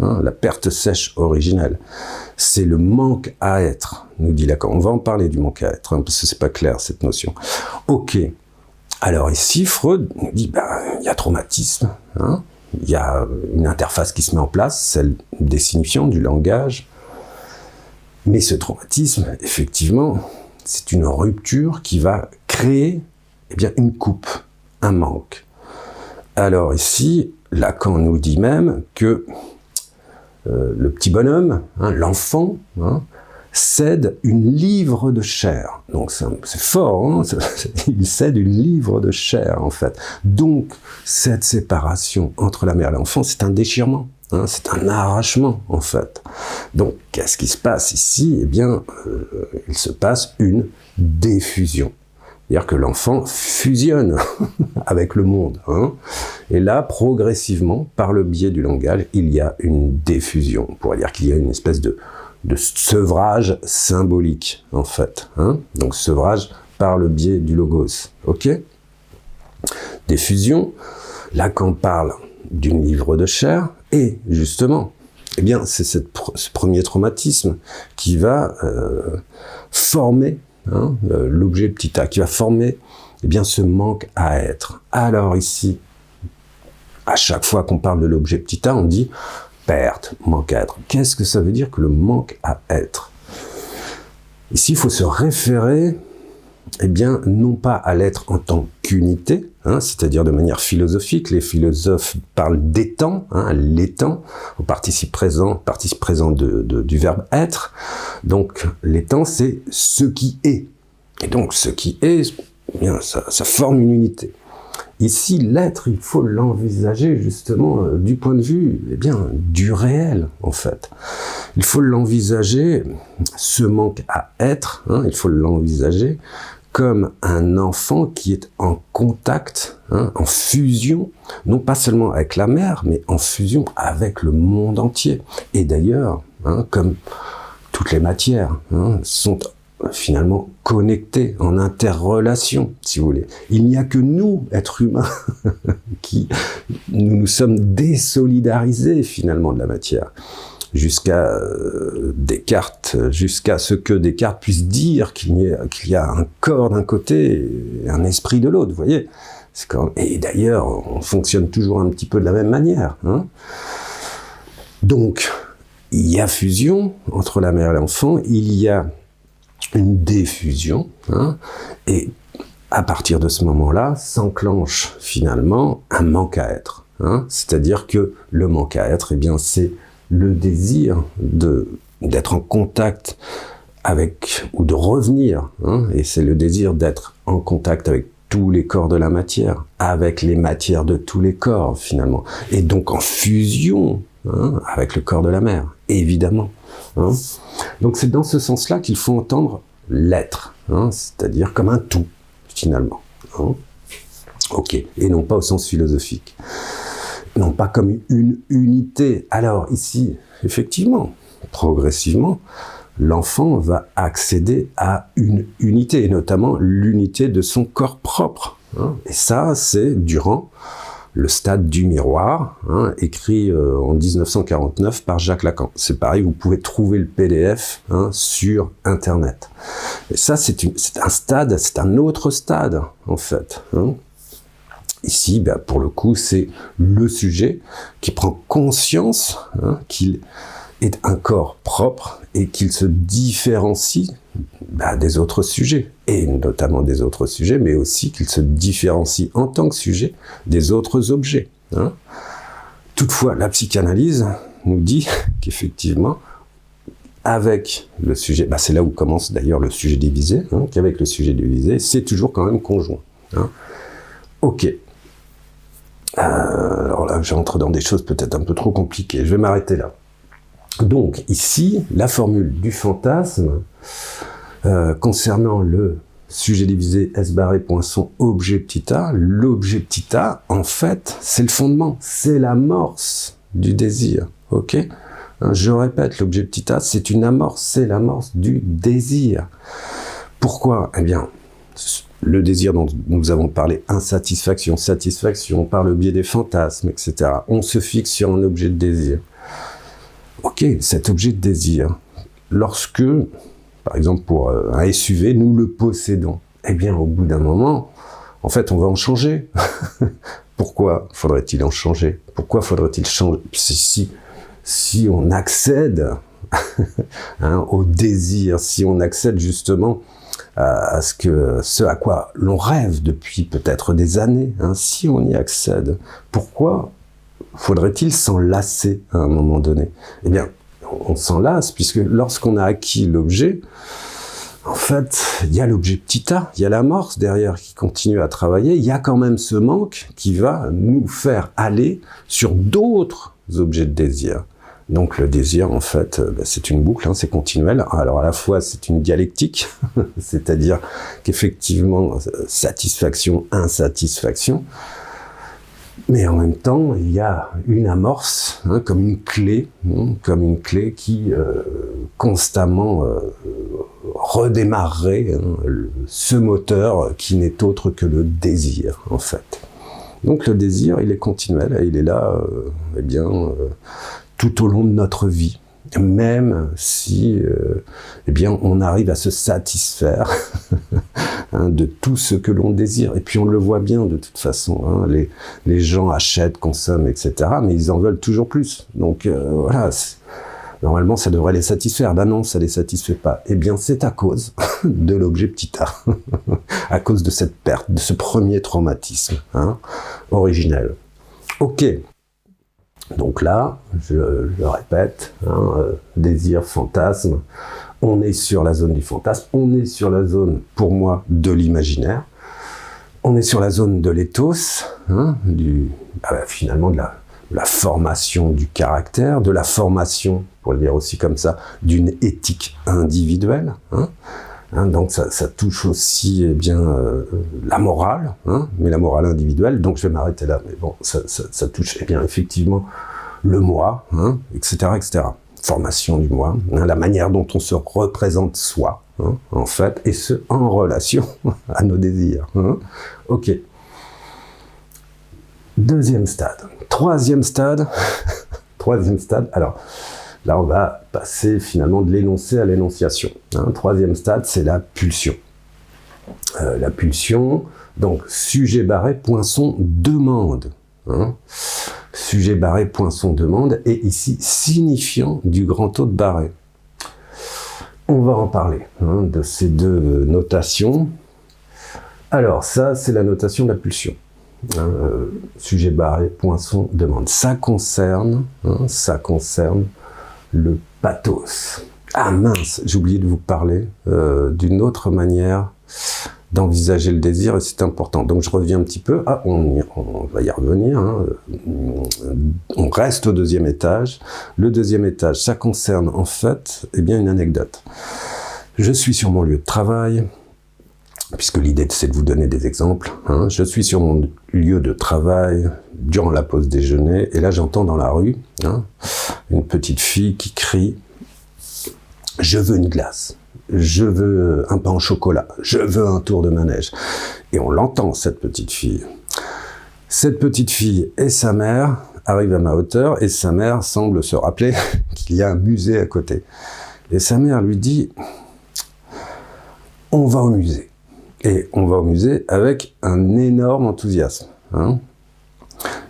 sèche originelle. C'est le manque à être, nous dit Lacan. On va en parler du manque à être, parce que c'est pas clair cette notion. Ok. Alors ici, Freud nous dit, il y a traumatisme, il y a une interface qui se met en place, celle des signifiants, du langage. Mais ce traumatisme, effectivement, c'est une rupture qui va créer, eh bien, une coupe, un manque. Alors ici, Lacan nous dit même que le petit bonhomme, l'enfant, cède une livre de chair. Donc c'est fort, il cède une livre de chair en fait. Donc cette séparation entre la mère et l'enfant, c'est un déchirement, c'est un arrachement en fait. Donc qu'est-ce qui se passe ici? Eh bien, il se passe une diffusion. C'est-à-dire que l'enfant fusionne avec le monde. Et là, progressivement, par le biais du langage, il y a une diffusion. On pourrait dire qu'il y a une espèce de sevrage symbolique, en fait. Donc, sevrage par le biais du logos. Ok? Diffusion, Lacan parle d'une livre de chair, et justement, eh bien, c'est ce premier traumatisme qui va former l'objet petit a, qui va former eh bien, ce manque à être. Alors ici, à chaque fois qu'on parle de l'objet petit a, on dit perte, manque à être. Qu'est-ce que ça veut dire que le manque à être? Ici, il faut se référer, eh bien, non pas à l'être en tant qu'unité, c'est-à-dire de manière philosophique. Les philosophes parlent d'étant, l'étant, au participe présent du verbe être. Donc, l'étant, c'est ce qui est. Et donc, ce qui est, eh bien, ça forme une unité. Ici, l'être, il faut l'envisager justement du point de vue, eh bien, du réel, en fait. Il faut l'envisager, ce manque à être, il faut l'envisager comme un enfant qui est en contact, en fusion, non pas seulement avec la mère, mais en fusion avec le monde entier. Et d'ailleurs, comme toutes les matières, sont finalement connectés, en interrelation, si vous voulez. Il n'y a que nous, êtres humains, qui nous sommes désolidarisés finalement de la matière, jusqu'à Descartes, jusqu'à ce que Descartes puisse dire qu'il y a un corps d'un côté et un esprit de l'autre, vous voyez. Et d'ailleurs, on fonctionne toujours un petit peu de la même manière. Donc, il y a fusion entre la mère et l'enfant, il y a une diffusion, et à partir de ce moment-là, s'enclenche finalement un manque à être. C'est-à-dire que le manque à être, eh bien, c'est le désir d'être en contact avec, ou de revenir, et c'est le désir d'être en contact avec tous les corps de la matière, avec les matières de tous les corps, finalement. Et donc en fusion, avec le corps de la mer, évidemment. Donc c'est dans ce sens-là qu'il faut entendre l'être, c'est-à-dire comme un tout, finalement. Ok, et non pas au sens philosophique. Non pas comme une unité. Alors ici, effectivement, progressivement, l'enfant va accéder à une unité, et notamment l'unité de son corps propre. Et ça, c'est durant le stade du miroir, écrit en 1949 par Jacques Lacan. C'est pareil, vous pouvez trouver le PDF sur Internet. Et ça, c'est un stade, c'est un autre stade, en fait. Ici, pour le coup, c'est le sujet qui prend conscience qu'il est un corps propre et qu'il se différencie des autres sujets, et notamment des autres sujets, mais aussi qu'il se différencie en tant que sujet des autres objets. Toutefois, la psychanalyse nous dit qu'effectivement, avec le sujet, c'est là où commence d'ailleurs le sujet divisé, qu'avec le sujet divisé, c'est toujours quand même conjoint. Ok. Alors là, j'entre dans des choses peut-être un peu trop compliquées. Je vais m'arrêter là. Donc, ici, la formule du fantasme, concernant le sujet divisé S barré poinçon objet petit a, l'objet petit a, en fait, c'est le fondement, c'est l'amorce du désir. Ok ? Je répète, l'objet petit a, c'est une amorce, c'est l'amorce du désir. Pourquoi ? Eh bien, le désir dont nous avons parlé, insatisfaction, satisfaction, par le biais des fantasmes, etc. On se fixe sur un objet de désir. Ok, cet objet de désir, lorsque, par exemple pour un SUV, nous le possédons, eh bien au bout d'un moment, en fait on va en changer. Pourquoi faudrait-il en changer ? Pourquoi faudrait-il changer ? Si on accède au désir, si on accède justement à ce à quoi l'on rêve depuis peut-être des années, si on y accède, pourquoi faudrait-il s'en lasser à un moment donné ? Eh bien, on s'en lasse, puisque lorsqu'on a acquis l'objet, en fait, il y a l'objet petit a, il y a l'amorce derrière qui continue à travailler, il y a quand même ce manque qui va nous faire aller sur d'autres objets de désir. Donc le désir, en fait, c'est une boucle, c'est continuel. Alors à la fois, c'est une dialectique, c'est-à-dire qu'effectivement, satisfaction, insatisfaction, mais en même temps, il y a une amorce, comme une clé qui constamment redémarrerait ce moteur qui n'est autre que le désir, en fait. Donc le désir, il est continuel, et il est là, tout au long de notre vie, même si on arrive à se satisfaire de tout ce que l'on désire. Et puis on le voit bien de toute façon, les gens achètent, consomment, etc., mais ils en veulent toujours plus. Donc voilà, normalement ça devrait les satisfaire. Non, ça les satisfait pas. Eh bien c'est à cause de l'objet petit a, à cause de cette perte, de ce premier traumatisme originel. Ok. Donc là, je le répète, désir, fantasme, on est sur la zone du fantasme, on est sur la zone, pour moi, de l'imaginaire, on est sur la zone de l'éthos, finalement de la formation du caractère, de la formation, pour le dire aussi comme ça, d'une éthique individuelle. Donc ça touche aussi la morale, mais la morale individuelle, donc je vais m'arrêter là, mais bon, ça touche effectivement le moi, etc., etc. Formation du moi, la manière dont on se représente soi, en fait, et ce, en relation à nos désirs. Ok. Deuxième stade. Troisième stade, alors, là, on va passer finalement de l'énoncé à l'énonciation. Troisième stade, c'est la pulsion. La pulsion, donc sujet barré, poinçon, demande. Sujet barré, poinçon, demande, et ici signifiant du grand O de barré. On va en parler de ces deux notations. Alors ça, c'est la notation de la pulsion. Sujet barré, poinçon, demande. Ça concerne le pathos. Ah mince, j'ai oublié de vous parler d'une autre manière d'envisager le désir, et c'est important. Donc je reviens un petit peu, on va y revenir, hein. On reste au deuxième étage. Le deuxième étage, ça concerne en fait, eh bien, une anecdote. Je suis sur mon lieu de travail, puisque l'idée c'est de vous donner des exemples, hein. Je suis sur mon lieu de travail durant la pause déjeuner, et là j'entends dans la rue, hein, une petite fille qui crie « Je veux une glace ». Je veux un pain au chocolat, je veux un tour de manège. Et on l'entend, cette petite fille. Cette petite fille et sa mère arrivent à ma hauteur, et sa mère semble se rappeler qu'il y a un musée à côté. Et sa mère lui dit, on va au musée. Et on va au musée avec un énorme enthousiasme, hein.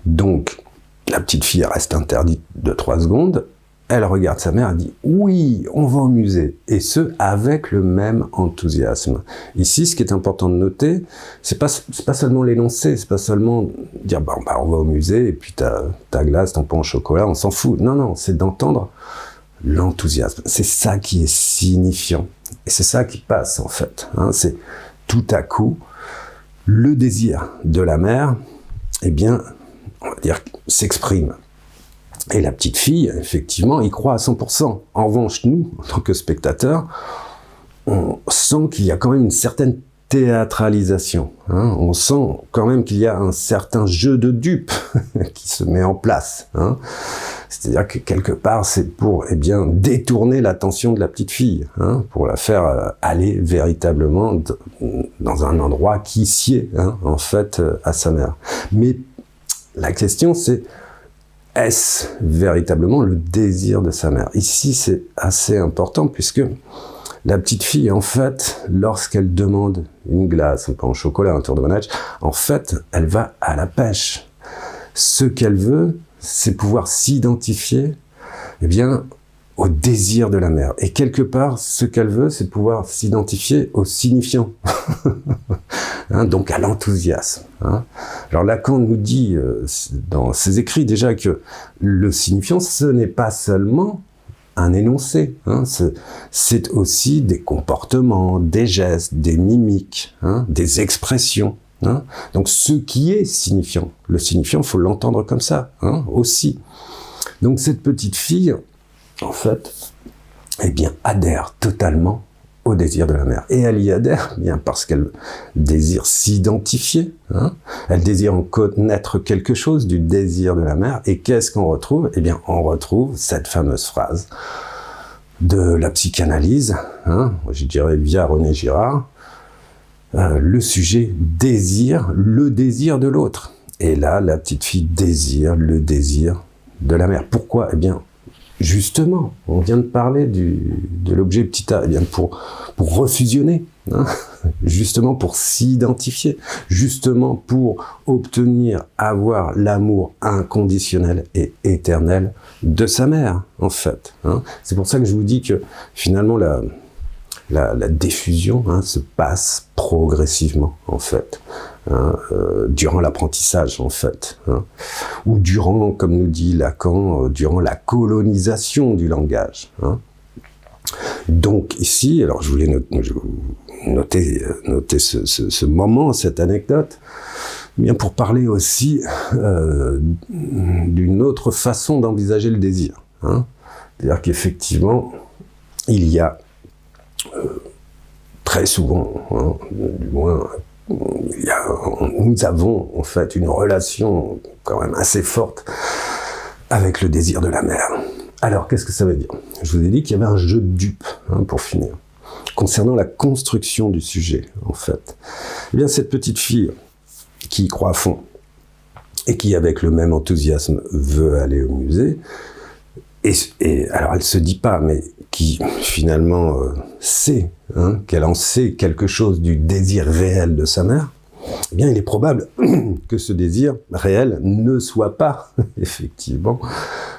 Donc, la petite fille reste interdite de 3 secondes. Elle regarde sa mère et dit « Oui, on va au musée », et ce, avec le même enthousiasme. Ici, ce qui est important de noter, c'est pas seulement l'énoncé, c'est pas seulement dire on va au musée, et puis ta glace, ton pain au chocolat, on s'en fout. Non, c'est d'entendre l'enthousiasme. C'est ça qui est signifiant. Et c'est ça qui passe, en fait, hein. C'est tout à coup, le désir de la mère, eh bien, on va dire, s'exprime. Et la petite fille, effectivement, y croit à 100%. En revanche, nous, en tant que spectateurs, on sent qu'il y a quand même une certaine théâtralisation, hein. On sent quand même qu'il y a un certain jeu de dupes qui se met en place, hein. C'est-à-dire que quelque part, c'est pour détourner l'attention de la petite fille, hein, pour la faire aller véritablement dans un endroit qui sied, hein, en fait, à sa mère. Mais la question, c'est: est-ce véritablement le désir de sa mère? Ici, c'est assez important, puisque la petite fille, en fait, lorsqu'elle demande une glace, un pain au chocolat, un tour de manège, en fait, elle va à la pêche. Ce qu'elle veut, c'est pouvoir s'identifier, au désir de la mère. Et quelque part, ce qu'elle veut, c'est pouvoir s'identifier au signifiant, hein, donc à l'enthousiasme, hein. Alors Lacan nous dit dans ses écrits déjà que le signifiant, ce n'est pas seulement un énoncé, hein, c'est aussi des comportements, des gestes, des mimiques, hein, des expressions, hein. Donc ce qui est signifiant, le signifiant, il faut l'entendre comme ça, hein, aussi. Donc cette petite fille, en fait, adhère totalement au désir de la mère. Et elle y adhère bien parce qu'elle désire s'identifier, hein. Elle désire en connaître quelque chose du désir de la mère. Et qu'est-ce qu'on retrouve? On retrouve cette fameuse phrase de la psychanalyse, hein, je dirais via René Girard, le sujet désire le désir de l'autre. Et là, la petite fille désire le désir de la mère. Pourquoi? Justement, on vient de parler de l'objet petit a, pour refusionner, hein, justement pour s'identifier, justement pour obtenir, avoir l'amour inconditionnel et éternel de sa mère, en fait, hein. C'est pour ça que je vous dis que finalement la diffusion, hein, se passe progressivement, en fait, hein, durant l'apprentissage, en fait, hein, ou durant, comme nous dit Lacan, durant la colonisation du langage, hein. Donc ici, alors je voulais noter ce moment, cette anecdote, bien pour parler aussi d'une autre façon d'envisager le désir, hein. C'est-à-dire qu'effectivement, il y a très souvent, hein, du moins, nous avons en fait une relation quand même assez forte avec le désir de la mère. Alors, qu'est-ce que ça veut dire? Je vous ai dit qu'il y avait un jeu de dupes, hein, pour finir, concernant la construction du sujet, en fait. Cette petite fille qui y croit à fond et qui, avec le même enthousiasme, veut aller au musée, et alors elle se dit pas, mais qui finalement sait, hein, qu'elle en sait quelque chose du désir réel de sa mère, il est probable que ce désir réel ne soit pas effectivement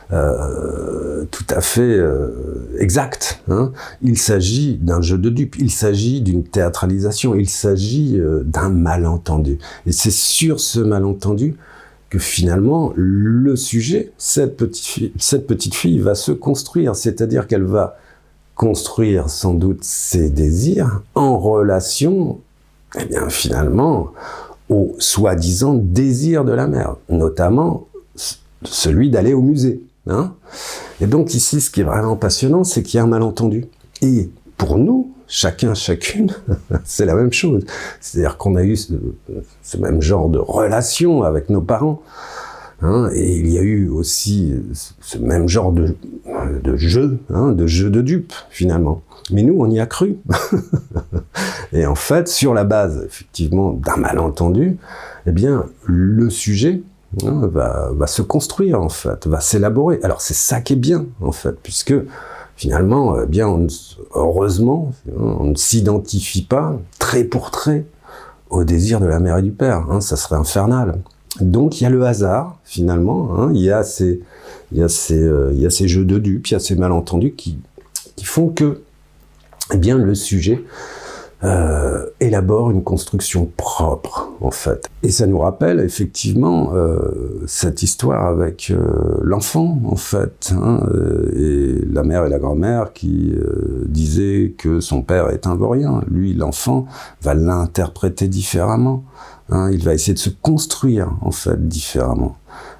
tout à fait exact, hein. Il s'agit d'un jeu de dupes, il s'agit d'une théâtralisation, il s'agit d'un malentendu. Et c'est sur ce malentendu que finalement, le sujet, cette petite fille va se construire, c'est-à-dire qu'elle va construire sans doute ses désirs en relation eh bien finalement au soi-disant désir de la mère, notamment celui d'aller au musée. Hein. Et donc ici, ce qui est vraiment passionnant, c'est qu'il y a un malentendu. Et pour nous, chacun, chacune, c'est la même chose. C'est-à-dire qu'on a eu ce même genre de relation avec nos parents. Hein, et il y a eu aussi ce même genre de jeu, hein, de jeu de dupes, finalement. Mais nous, on y a cru. Et en fait, sur la base, effectivement, d'un malentendu, eh bien, le sujet va se construire, en fait, va s'élaborer. Alors, c'est ça qui est bien, en fait, puisque, finalement, eh bien, heureusement, on ne s'identifie pas, trait pour trait, au désir de la mère et du père. Hein, ça serait infernal. Donc, il y a le hasard, finalement, hein, il y a ces jeux de dupes, il y a ces malentendus qui font que, eh bien, le sujet élabore une construction propre, en fait. Et ça nous rappelle, effectivement, cette histoire avec l'enfant, en fait, hein, et la mère et la grand-mère qui disaient que son père est un vaurien. Lui, l'enfant, va l'interpréter différemment. Hein, il va essayer de se construire, en fait, différemment.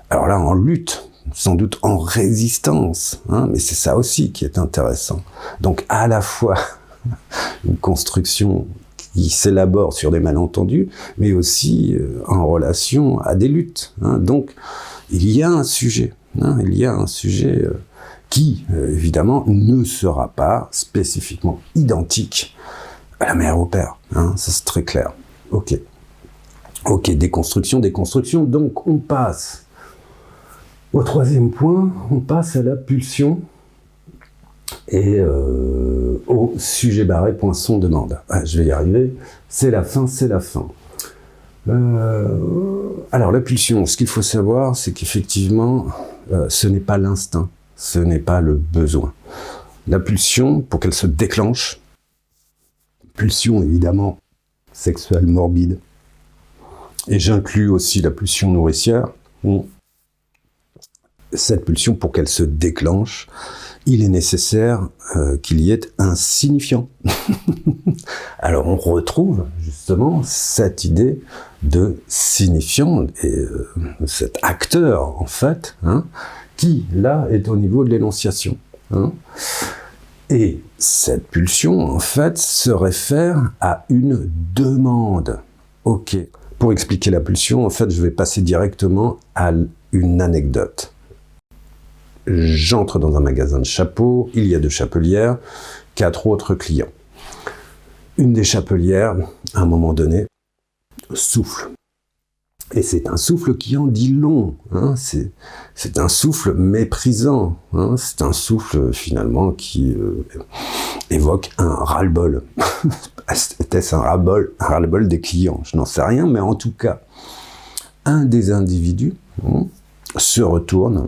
Alors là, en lutte, sans doute en résistance, hein, mais c'est ça aussi qui est intéressant. Donc, à la fois une construction qui s'élabore sur des malentendus, mais aussi en relation à des luttes. Hein. Donc, il y a un sujet, qui, évidemment, ne sera pas spécifiquement identique à la mère ou au père. Hein. Ça, c'est très clair. Ok, déconstruction. Donc, on passe au troisième point, on passe à la pulsion et au sujet barré, poinçon, demande. Ah, je vais y arriver, c'est la fin. Alors, la pulsion, ce qu'il faut savoir, c'est qu'effectivement, ce n'est pas l'instinct, ce n'est pas le besoin. La pulsion, pour qu'elle se déclenche, pulsion évidemment sexuelle morbide, et j'inclus aussi la pulsion nourricière. Cette pulsion, pour qu'elle se déclenche, il est nécessaire qu'il y ait un signifiant. Alors on retrouve justement cette idée de signifiant, et cet acteur en fait, hein, qui là est au niveau de l'énonciation. Hein. Et cette pulsion en fait se réfère à une demande. Ok. Pour expliquer la pulsion, en fait, je vais passer directement à une anecdote. J'entre dans un magasin de chapeaux, il y a 2 chapelières, 4 autres clients. Une des chapelières, à un moment donné, souffle. Et c'est un souffle qui en dit long. Hein, c'est un souffle méprisant. Hein, c'est un souffle, finalement, qui évoque un ras-le-bol. Était-ce un ras-le-bol des clients? Je n'en sais rien, mais en tout cas, un des individus se retourne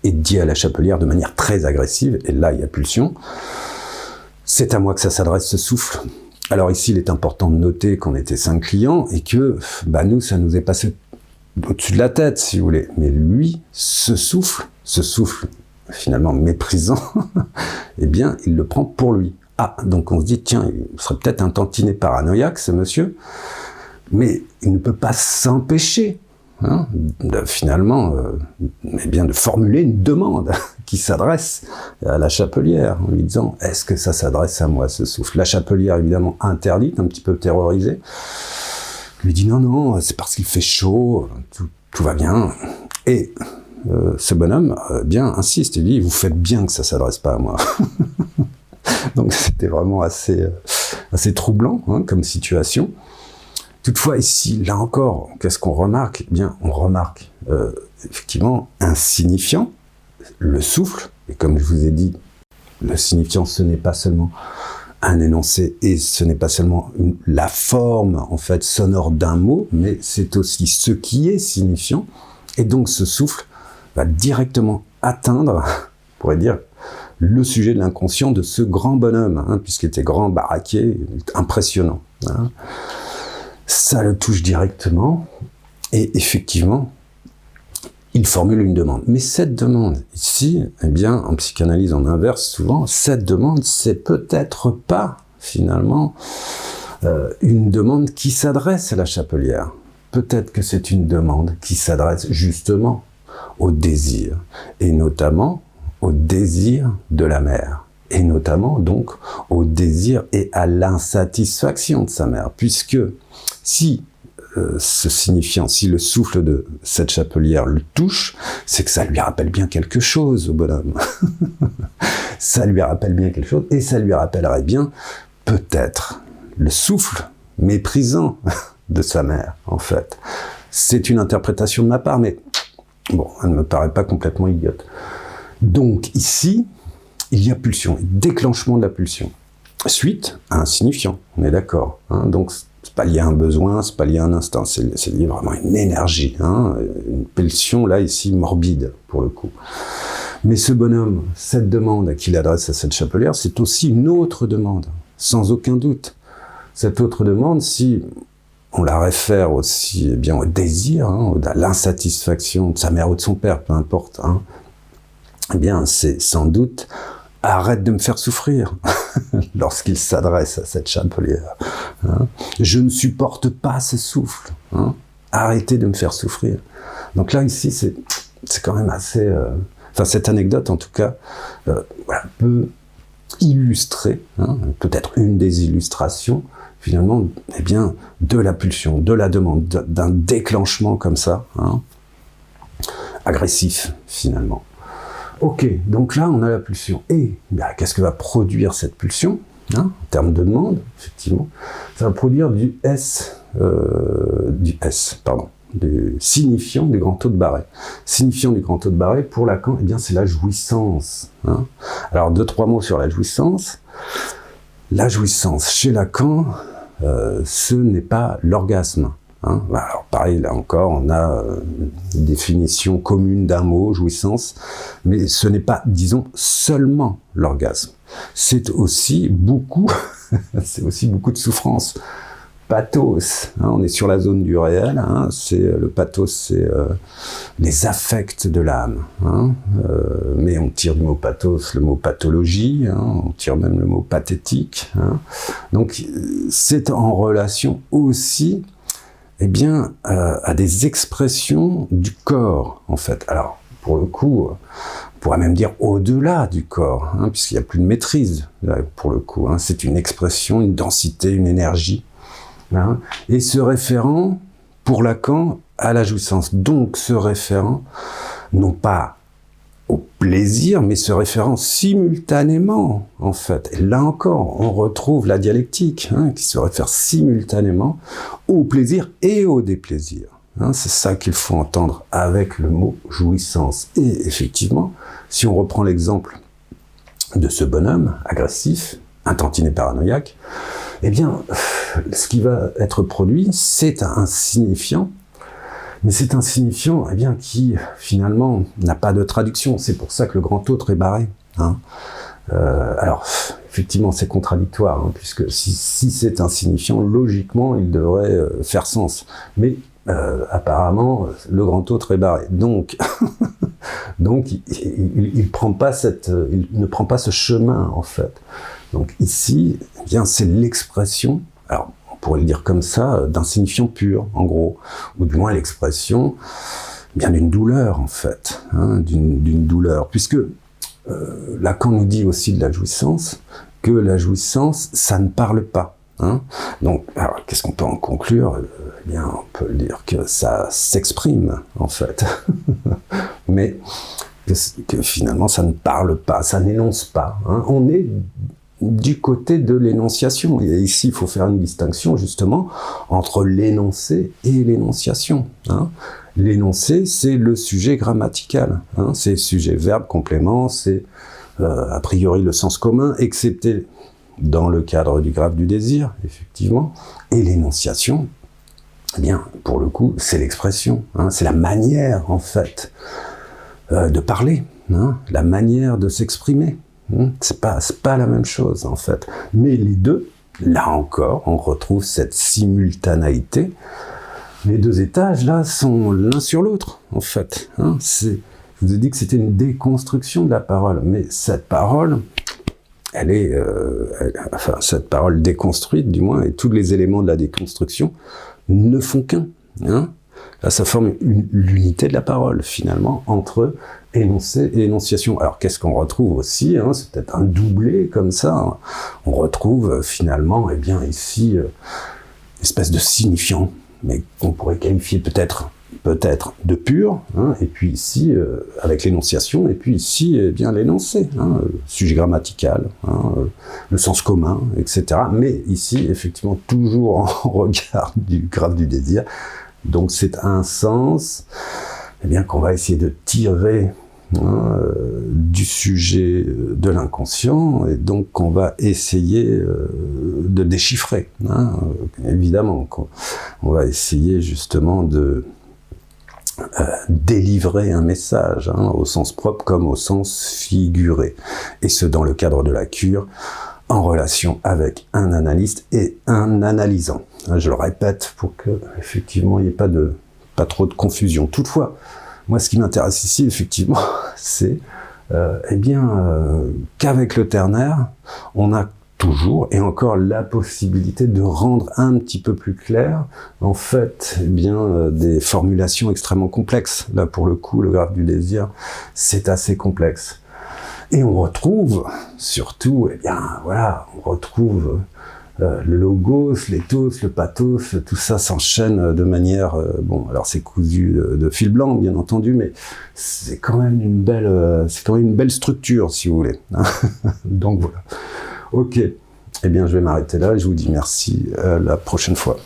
et dit à la chapelière de manière très agressive, et là il y a pulsion, c'est à moi que ça s'adresse ce souffle. Alors ici il est important de noter qu'on était 5 clients et que nous ça nous est passé au-dessus de la tête si vous voulez, mais lui, ce souffle finalement méprisant, eh bien il le prend pour lui. Ah, donc on se dit tiens, il serait peut-être un tantinet paranoïaque ce monsieur, mais il ne peut pas s'empêcher de formuler une demande qui s'adresse à la chapelière en lui disant « Est-ce que ça s'adresse à moi, ce souffle ?» La chapelière, évidemment, interdite, un petit peu terrorisée, lui dit « Non, c'est parce qu'il fait chaud, tout va bien. » Et ce bonhomme, insiste, il dit « Vous faites bien que ça s'adresse pas à moi. » Donc c'était vraiment assez troublant comme situation. Toutefois, ici, là encore, qu'est-ce qu'on remarque? Eh bien, on remarque effectivement un signifiant, le souffle, et comme je vous ai dit, le signifiant, ce n'est pas seulement un énoncé, et ce n'est pas seulement la forme, en fait, sonore d'un mot, mais c'est aussi ce qui est signifiant, et donc ce souffle va directement atteindre, on pourrait dire, le sujet de l'inconscient de ce grand bonhomme, puisqu'il était grand, baraqué, impressionnant. Hein. Ça le touche directement, et effectivement, il formule une demande. Mais cette demande, ici, eh bien, en psychanalyse, on inverse souvent, cette demande, c'est peut-être pas, finalement, une demande qui s'adresse à la chapelière. Peut-être que c'est une demande qui s'adresse justement au désir, et notamment au désir de la mère, et notamment donc au désir et à l'insatisfaction de sa mère, puisque si ce signifiant, si le souffle de cette chapelière le touche, c'est que ça lui rappelle bien quelque chose au bonhomme. Ça lui rappelle bien quelque chose, et ça lui rappellerait bien peut-être le souffle méprisant de sa mère, en fait. C'est une interprétation de ma part, mais bon, elle ne me paraît pas complètement idiote. Donc ici, il y a pulsion, déclenchement de la pulsion, suite à un signifiant, on est d'accord, hein, donc c'est pas lié à un besoin, c'est pas lié à un instinct, c'est lié vraiment à une énergie, hein, une pulsion là ici morbide pour le coup. Mais ce bonhomme, cette demande qu'il adresse à cette chapelière, c'est aussi une autre demande, sans aucun doute. Cette autre demande, si on la réfère aussi eh bien, au désir, hein, à l'insatisfaction de sa mère ou de son père, peu importe, hein, eh bien c'est sans doute « arrête de me faire souffrir » lorsqu'il s'adresse à cette chapelière. Hein. Je ne supporte pas ce souffle. Hein. Arrêtez de me faire souffrir. Donc là, ici, c'est quand même assez... Enfin, cette anecdote, en tout cas, voilà, peut illustrer, hein, peut-être une des illustrations, finalement, eh bien, de la pulsion, de la demande, d'un déclenchement comme ça, hein, agressif, finalement. Ok, donc là, on a la pulsion. Et ben, qu'est-ce que va produire cette pulsion, hein, en termes de demande, effectivement? Ça va produire du signifiant du grand taux de Barré. Signifiant du grand taux de Barré, pour Lacan, eh bien, c'est la jouissance. Hein. Alors, 2-3 mots sur la jouissance. La jouissance, chez Lacan, ce n'est pas l'orgasme. Hein. Alors pareil, là encore, on a une définition commune d'un mot, jouissance, mais ce n'est pas, disons, seulement l'orgasme. C'est aussi beaucoup, c'est aussi beaucoup de souffrance. Pathos, hein, on est sur la zone du réel, hein, le pathos, c'est les affects de l'âme. Hein, mais on tire du mot pathos le mot pathologie, hein, on tire même le mot pathétique. Hein, donc c'est en relation aussi eh bien, à des expressions du corps, en fait. Alors, pour le coup, on pourrait même dire au-delà du corps, hein, puisqu'il n'y a plus de maîtrise, là, pour le coup. Hein, c'est une expression, une densité, une énergie. Hein, et ce référent, pour Lacan, à la jouissance. Donc, ce référent, non pas au plaisir, mais se référent simultanément, en fait. Et là encore, on retrouve la dialectique, hein, qui se réfère simultanément au plaisir et au déplaisir. Hein, c'est ça qu'il faut entendre avec le mot jouissance. Et effectivement, si on reprend l'exemple de ce bonhomme agressif, intentiné paranoïaque, eh bien, ce qui va être produit, c'est un signifiant. Mais c'est un signifiant eh bien, qui, finalement, n'a pas de traduction. C'est pour ça que le grand autre est barré. Hein. Alors, effectivement, c'est contradictoire, hein, puisque si c'est un signifiant, logiquement, il devrait faire sens. Mais apparemment, le grand autre est barré. Donc, il ne prend pas ce chemin, en fait. Donc ici, eh bien, c'est l'expression... Alors, on pourrait le dire comme ça, d'un signifiant pur, en gros, ou du moins l'expression bien d'une douleur, en fait, hein, d'une douleur, puisque Lacan nous dit aussi de la jouissance, que la jouissance, ça ne parle pas. Hein. Donc, alors, qu'est-ce qu'on peut en conclure? Eh bien, on peut dire que ça s'exprime, en fait, mais que finalement, ça ne parle pas, ça n'énonce pas. Hein. On est du côté de l'énonciation. Et ici, il faut faire une distinction, justement, entre l'énoncé et l'énonciation. Hein. L'énoncé, c'est le sujet grammatical. Hein. C'est le sujet verbe, complément, c'est a priori le sens commun, excepté dans le cadre du graphe du désir, effectivement. Et l'énonciation, eh bien, pour le coup, c'est l'expression. Hein. C'est la manière, en fait, de parler, hein. La manière de s'exprimer. C'est pas la même chose, en fait. Mais les deux, là encore, on retrouve cette simultanéité. Les deux étages, là, sont l'un sur l'autre, en fait. Hein, je vous ai dit que c'était une déconstruction de la parole. Mais cette parole, enfin, cette parole déconstruite, du moins, et tous les éléments de la déconstruction ne font qu'un. Hein. Là, ça forme l'unité de la parole, finalement, entre énoncé et énonciation. Alors, qu'est-ce qu'on retrouve aussi, hein, c'est peut-être un doublé comme ça. Hein. On retrouve finalement, eh bien, ici, une espèce de signifiant, mais qu'on pourrait qualifier peut-être de pur, hein, et puis ici, avec l'énonciation, et puis ici, eh bien, l'énoncé, hein, sujet grammatical, hein, le sens commun, etc. Mais ici, effectivement, toujours en regard du graphe du désir. Donc c'est un sens, eh bien, qu'on va essayer de tirer, hein, du sujet de l'inconscient, et donc qu'on va essayer de déchiffrer. Hein, évidemment, on va essayer justement de délivrer un message, hein, au sens propre comme au sens figuré. Et ce, dans le cadre de la cure, en relation avec un analyste et un analysant. Je le répète pour que, effectivement, il n'y ait pas trop de confusion. Toutefois, moi, ce qui m'intéresse ici, effectivement, c'est qu'avec le ternaire, on a toujours et encore la possibilité de rendre un petit peu plus clair, en fait, des formulations extrêmement complexes. Là, pour le coup, le graphe du désir, c'est assez complexe. Et on retrouve, surtout, on retrouve le logos, l'éthos, le pathos, tout ça s'enchaîne de manière, alors c'est cousu de fil blanc, bien entendu, mais c'est quand même une belle structure, si vous voulez. Donc voilà. Ok. Eh bien, je vais m'arrêter là et je vous dis merci, à la prochaine fois.